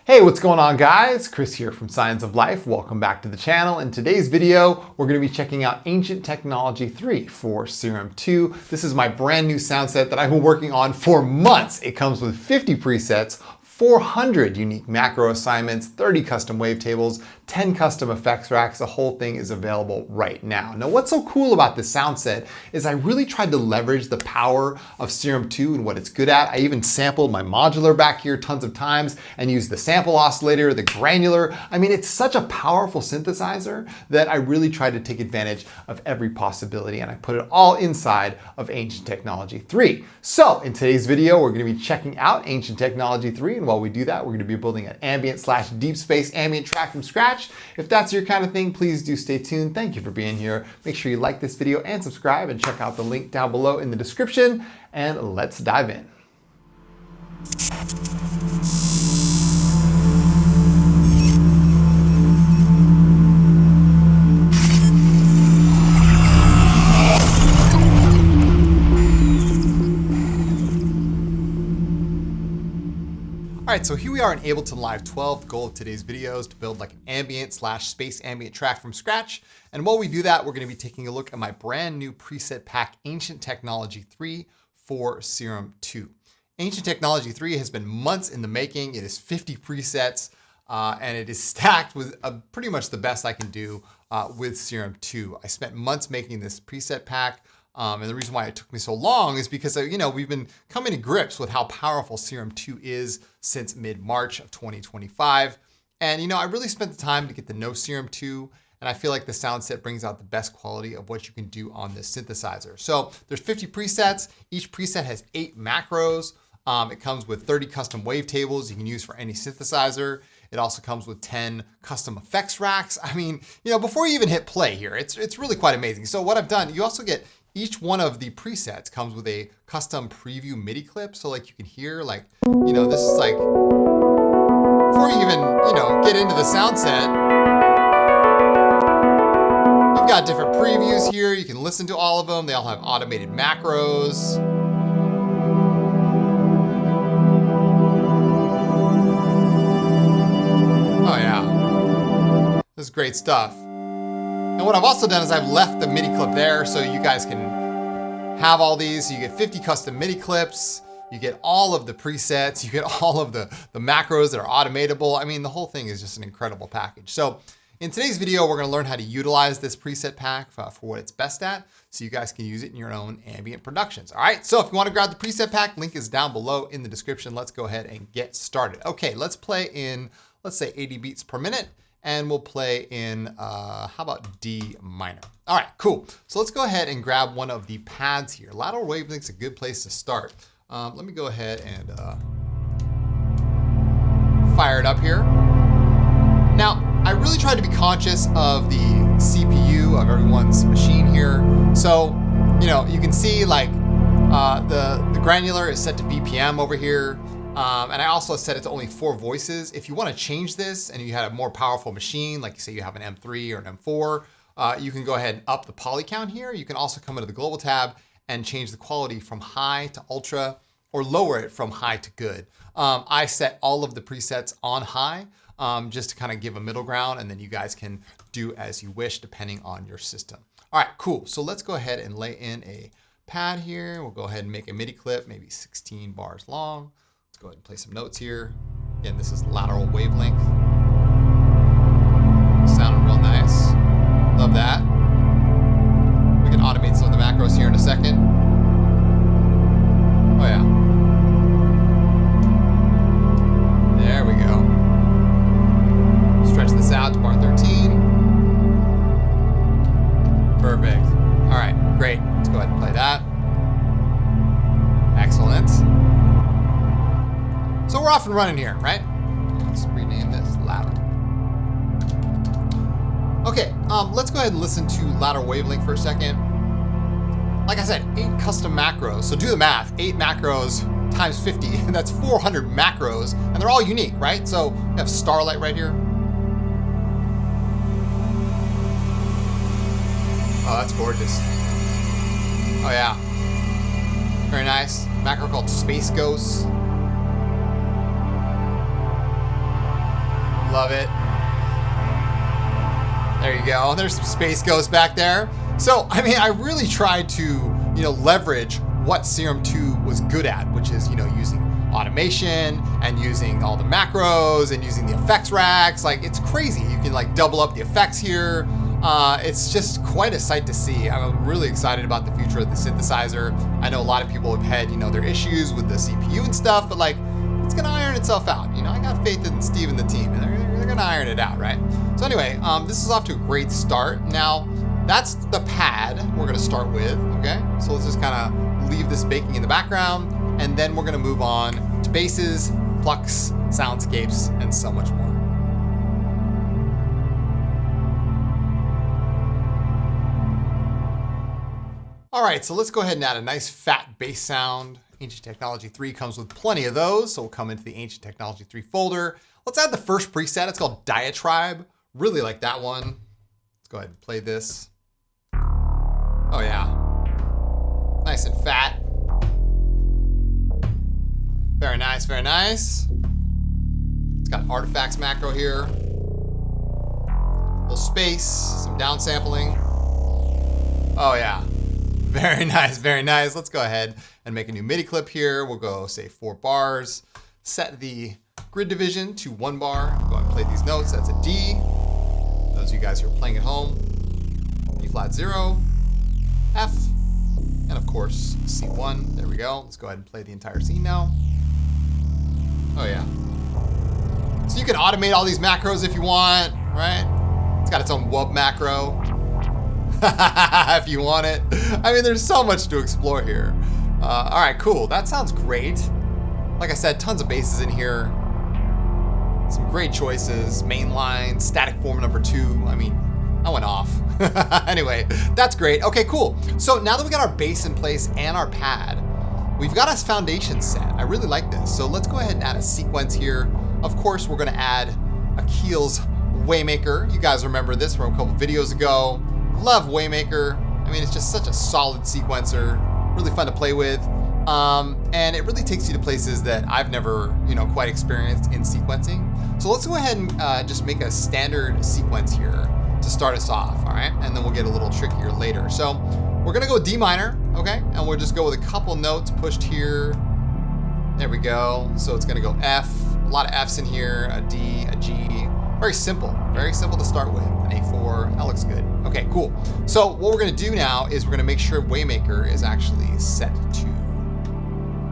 Hey, what's going on guys? Chris here from Science of Life. Welcome back to the channel. In today's video, we're going to be checking out Ancient Technology 3 for Serum 2. This is my brand new sound set that I've been working on for months. It comes with 50 presets, 400 unique macro assignments, 30 custom wavetables, 10 custom effects racks. The whole thing is available right now. Now, what's so cool about this sound set is I really tried to leverage the power of Serum 2 and what it's good at. I even sampled my modular back here tons of times and used the sample oscillator, the granular. I mean, it's such a powerful synthesizer that I really tried to take advantage of every possibility, and I put it all inside of Ancient Technology 3. So in today's video, we're going to be checking out Ancient Technology 3, and while we do that, we're going to be building an ambient/deep space ambient track from scratch. If that's your kind of thing, please do stay tuned. Thank you for being here. Make sure you like this video and subscribe, and check out the link down below in the description, and let's dive in. All right, so here we are in Ableton Live 12. The goal of today's video is to build like an ambient/space ambient track from scratch. And while we do that, we're going to be taking a look at my brand new preset pack, Ancient Technology 3 for Serum 2. Ancient Technology 3 has been months in the making. It is 50 presets, and it is stacked with pretty much the best I can do with Serum 2. I spent months making this preset pack. And the reason why it took me so long is because, we've been coming to grips with how powerful Serum 2 is since mid-March of 2025. And, I really spent the time to get to know Serum 2, and I feel like the sound set brings out the best quality of what you can do on this synthesizer. So there's 50 presets. Each preset has 8 macros. It comes with 30 custom wavetables you can use for any synthesizer. It also comes with 10 custom effects racks. I mean, before you even hit play here, it's really quite amazing. So what I've done, you also get each one of the presets comes with a custom preview MIDI clip. So like you can hear this is like, before you even, get into the sound set, you've got different previews here. You can listen to all of them. They all have automated macros. Oh yeah, this is great stuff. And what I've also done is I've left the MIDI clip there so you guys can have all these. You get 50 custom MIDI clips, you get all of the presets, you get all of the macros that are automatable. I mean, the whole thing is just an incredible package. So in today's video, we're gonna learn how to utilize this preset pack for what it's best at, so you guys can use it in your own ambient productions. All right, so if you wanna grab the preset pack, link is down below in the description. Let's go ahead and get started. Okay, let's play in, let's say 80 beats per minute. And we'll play in, how about D minor? All right, cool. So let's go ahead and grab one of the pads here. Lateral wavelength's a good place to start. Let me go ahead and fire it up here. Now, I really tried to be conscious of the CPU of everyone's machine here. So, you can see like the granular is set to BPM over here. And I also set it to only 4 voices. If you want to change this and you had a more powerful machine, like say you have an M3 or an M4, you can go ahead and up the poly count here. You can also come into the global tab and change the quality from high to ultra, or lower it from high to good. I set all of the presets on high, just to kind of give a middle ground, and then you guys can do as you wish depending on your system. All right, cool. So let's go ahead and lay in a pad here. We'll go ahead and make a MIDI clip, maybe 16 bars long. Go ahead and play some notes here. Again, this is lateral wavelength. Sounding real nice. Love that. We can automate some of the macros here in a second. Oh yeah. There we go. Stretch this out to bar 13. Perfect. All right, great. Let's go ahead and play that. Excellent. So we're off and running here, right? Let's rename this lateral. Okay, let's go ahead and listen to lateral wavelength for a second. Like I said, 8 custom macros. So do the math, 8 macros times 50, and that's 400 macros, and they're all unique, right? So we have starlight right here. Oh, that's gorgeous. Oh yeah. Very nice. Macro called Space Ghosts. Love it. There you go. There's some space ghosts back there. So, I mean, I really tried to, leverage what Serum 2 was good at, which is, using automation and using all the macros and using the effects racks. Like, it's crazy. You can like double up the effects here. It's just quite a sight to see. I'm really excited about the future of the synthesizer. I know a lot of people have had, their issues with the CPU and stuff, but like, it's gonna iron itself out. I got faith in Steve and the team, and they're gonna iron it out, right? So anyway, this is off to a great start. Now, that's the pad we're gonna start with, okay? So let's just kind of leave this baking in the background, and then we're gonna move on to basses, plucks, soundscapes, and so much more. All right, so let's go ahead and add a nice fat bass sound. Ancient Technology 3 comes with plenty of those, so we'll come into the Ancient Technology 3 folder. Let's add the first preset. It's called Diatribe. Really like that one. Let's go ahead and play this. Oh yeah. Nice and fat. Very nice, very nice. It's got artifacts macro here. A little space, some downsampling. Oh yeah. Very nice, very nice. Let's go ahead and make a new MIDI clip here. We'll go say 4 bars. Set the grid division to 1 bar. Go ahead and play these notes. That's a D. Those of you guys who are playing at home. B flat 0, F, and of course C1. There we go. Let's go ahead and play the entire scene now. Oh yeah. So you can automate all these macros if you want, right? It's got its own wub macro. If you want it. I mean, there's so much to explore here. All right, cool. That sounds great. Like I said, tons of basses in here. Some great choices. Mainline, static form number 2. I mean, I went off. Anyway, that's great. Okay, cool. So now that we got our bass in place and our pad, we've got a foundation set. I really like this. So let's go ahead and add a sequence here. Of course, we're gonna add a Keel's Waymaker. You guys remember this from a couple videos ago. Love Waymaker. I mean, it's just such a solid sequencer, really fun to play with. And it really takes you to places that I've never, quite experienced in sequencing. So let's go ahead and just make a standard sequence here to start us off, all right? And then we'll get a little trickier later. So we're gonna go D minor, okay? And we'll just go with a couple notes pushed here. There we go. So it's gonna go F, a lot of Fs in here, a D, a G. Very simple to start with. An A4, that looks good. Okay, cool. So what we're gonna do now is we're gonna make sure Waymaker is actually set to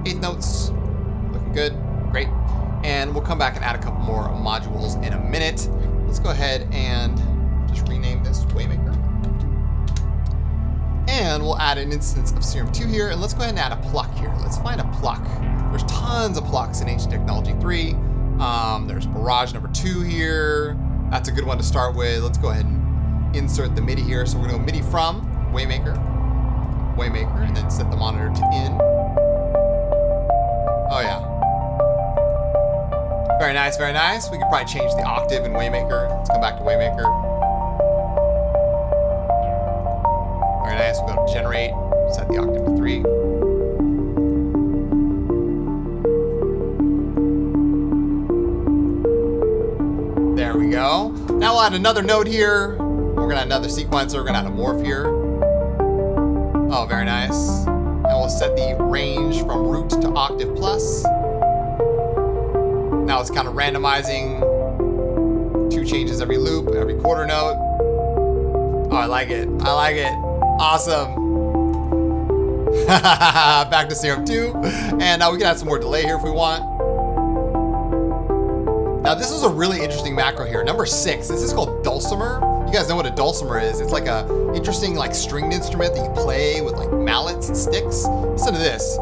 8th notes. Looking good, great. And we'll come back and add a couple more modules in a minute. Let's go ahead and just rename this Waymaker. And we'll add an instance of Serum 2 here, and let's go ahead and add a pluck here. Let's find a pluck. There's tons of plucks in Ancient Technology 3. There's Barrage number 2 here. That's a good one to start with. Let's go ahead and insert the MIDI here. So we're gonna go MIDI from Waymaker, and then set the monitor to in. Oh yeah. Very nice, very nice. We could probably change the octave in Waymaker. Let's come back to Waymaker. Very nice, we'll go to generate, set the octave to 3. There we go. Now we'll add another note here. We're gonna add another sequencer. We're gonna add a morph here. Oh, very nice. And we'll set the range from root to octave plus. Now it's kind of randomizing 2 changes every loop, every quarter note. Oh, I like it. I like it. Awesome. Back to Serum 2. And now we can add some more delay here if we want. Now this is a really interesting macro here. Number 6, this is called dulcimer. You guys know what a dulcimer is. It's like a interesting like stringed instrument that you play with like mallets and sticks. Listen to this.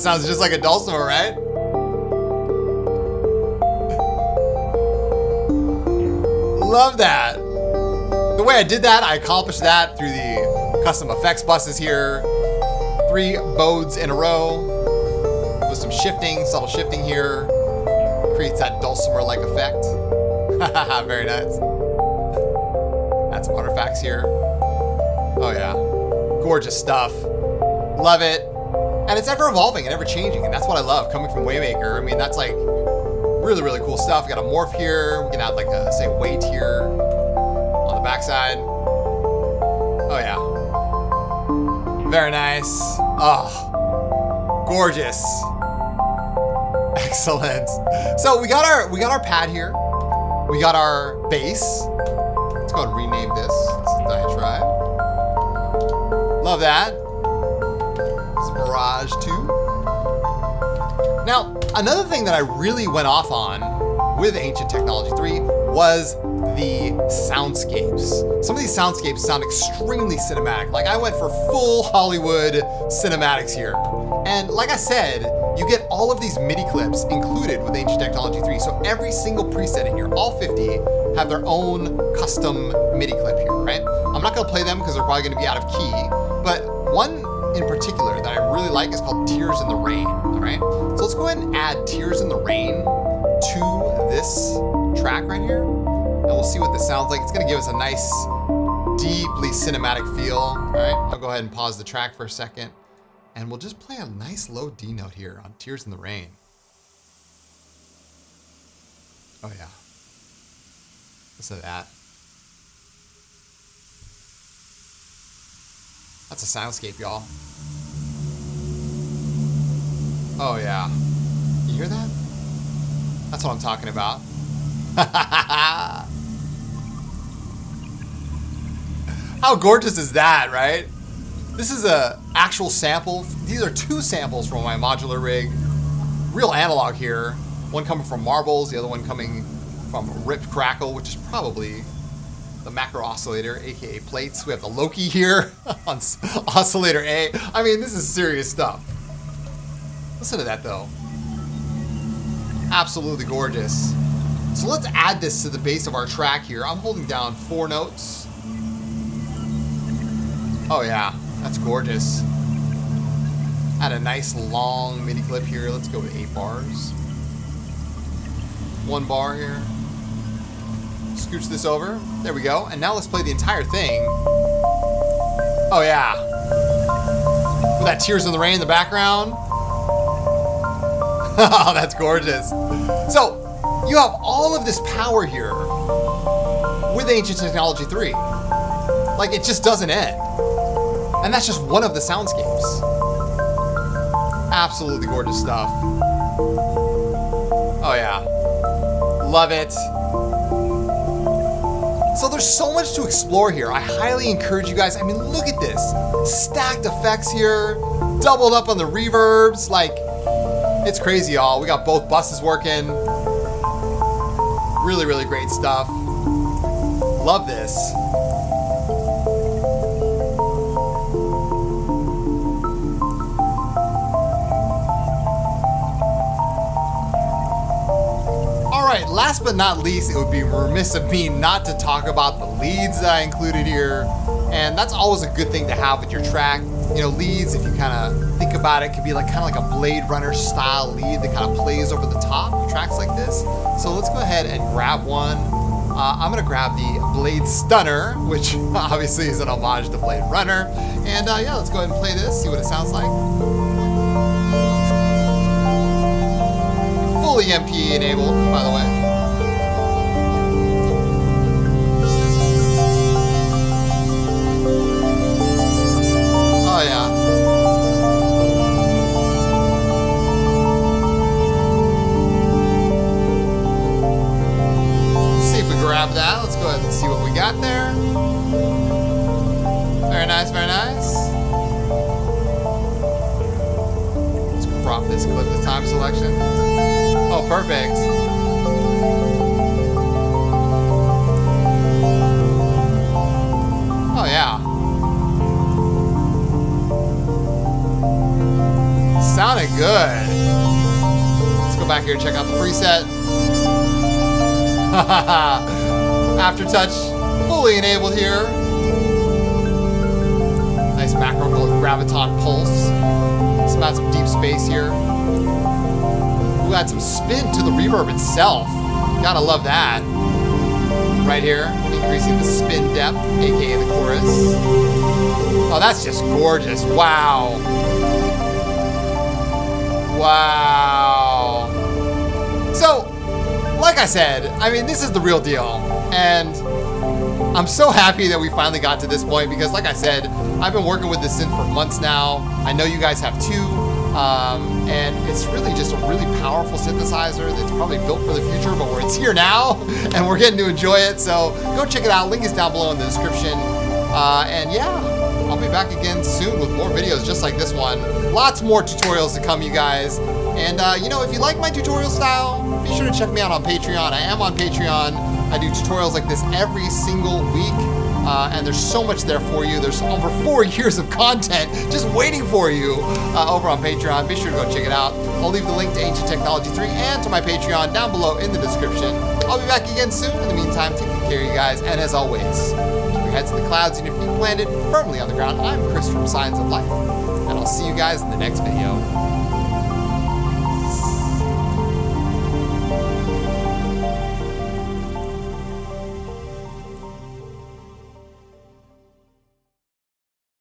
Sounds just like a dulcimer, right? Love that. The way I did that, I accomplished that through the custom effects buses here. 3 bodes in a row with some shifting, subtle shifting here. Creates that dulcimer-like effect. Very nice. Add some artifacts here. Oh yeah, gorgeous stuff. Love it. And it's ever evolving and ever changing, and that's what I love coming from Waymaker. I mean, that's like really, really cool stuff. We got a morph here. We can add like a, say, weight here on the backside. Oh yeah. Very nice. Oh, gorgeous. Excellent. So we got our pad here. We got our bass. Let's go ahead and rename this. This is Diatribe. Love that. This is Mirage 2. Now, another thing that I really went off on with Ancient Technology 3 was the soundscapes. Some of these soundscapes sound extremely cinematic. Like I went for full Hollywood cinematics here. And like I said, you get all of these MIDI clips included with Ancient Technology 3. So every single preset in here, all 50, have their own custom MIDI clip here, right? I'm not gonna play them because they're probably gonna be out of key, but one in particular that I really like is called Tears in the Rain, all right? So let's go ahead and add Tears in the Rain to this track right here, and we'll see what this sounds like. It's gonna give us a nice, deeply cinematic feel, all right? I'll go ahead and pause the track for a second, and we'll just play a nice low D note here on Tears in the Rain. Oh yeah. Listen to that. That's a soundscape, y'all. Oh yeah. You hear that? That's what I'm talking about. How gorgeous is that, right? This is a actual sample. These are 2 samples from my modular rig. Real analog here. One coming from marbles, the other one coming from Ripped Crackle, which is probably the macro oscillator, aka plates. We have the Loki here on oscillator A. I mean, this is serious stuff. Listen to that though. Absolutely gorgeous. So let's add this to the base of our track here. I'm holding down 4 notes. Oh yeah, that's gorgeous. Add a nice long MIDI clip here. Let's go with 8 bars. 1 bar here. Scooch this over. There we go. And now let's play the entire thing. Oh yeah. With that Tears in the Rain in the background. Oh, that's gorgeous. So, you have all of this power here with Ancient Technology 3. Like, it just doesn't end. And that's just one of the soundscapes. Absolutely gorgeous stuff. Oh yeah. Love it. So there's so much to explore here. I highly encourage you guys. I mean, look at this. Stacked effects here. Doubled up on the reverbs. Like, it's crazy, y'all. We got both buses working. Really, really great stuff. Love this. Alright, last but not least, it would be remiss of me not to talk about the leads that I included here. And that's always a good thing to have with your track. You know, leads, if you kind of think about it, could be like kind of like a Blade Runner style lead that kind of plays over the top of tracks like this. So let's go ahead and grab one. I'm gonna grab the Blade Stunner, which obviously is an homage to Blade Runner. And yeah, let's go ahead and play this, see what it sounds like. Fully MP enabled, by the way. Oh yeah. Let's see if we grab that. Let's go ahead and see what we got there. Very nice, very nice. Let's crop this clip to time selection. Oh, perfect. Oh, yeah. Sounded good. Let's go back here and check out the preset. Aftertouch fully enabled here. Nice macro called Graviton Pulse. Let's add some deep space here. We'll add some spin to the reverb itself. Gotta love that. Right here, increasing the spin depth, aka the chorus. Oh, that's just gorgeous. Wow. Wow. So, like I said, I mean, this is the real deal. And I'm so happy that we finally got to this point because, like I said, I've been working with this synth for months now. I know you guys have too. And it's really just a really powerful synthesizer that's probably built for the future, but it's here now and we're getting to enjoy it. So go check it out. Link is down below in the description. And yeah, I'll be back again soon with more videos just like this one. Lots more tutorials to come, you guys. And you know, if you like my tutorial style, be sure to check me out on Patreon. I am on Patreon. I do tutorials like this every single week. And there's so much there for you. There's over 4 years of content just waiting for you over on Patreon. Be sure to go check it out. I'll leave the link to Ancient Technology 3 and to my Patreon down below in the description. I'll be back again soon. In the meantime, take good care of you guys. And as always, keep your heads in the clouds and your feet planted firmly on the ground. I'm Chris from Signs of Life, and I'll see you guys in the next video.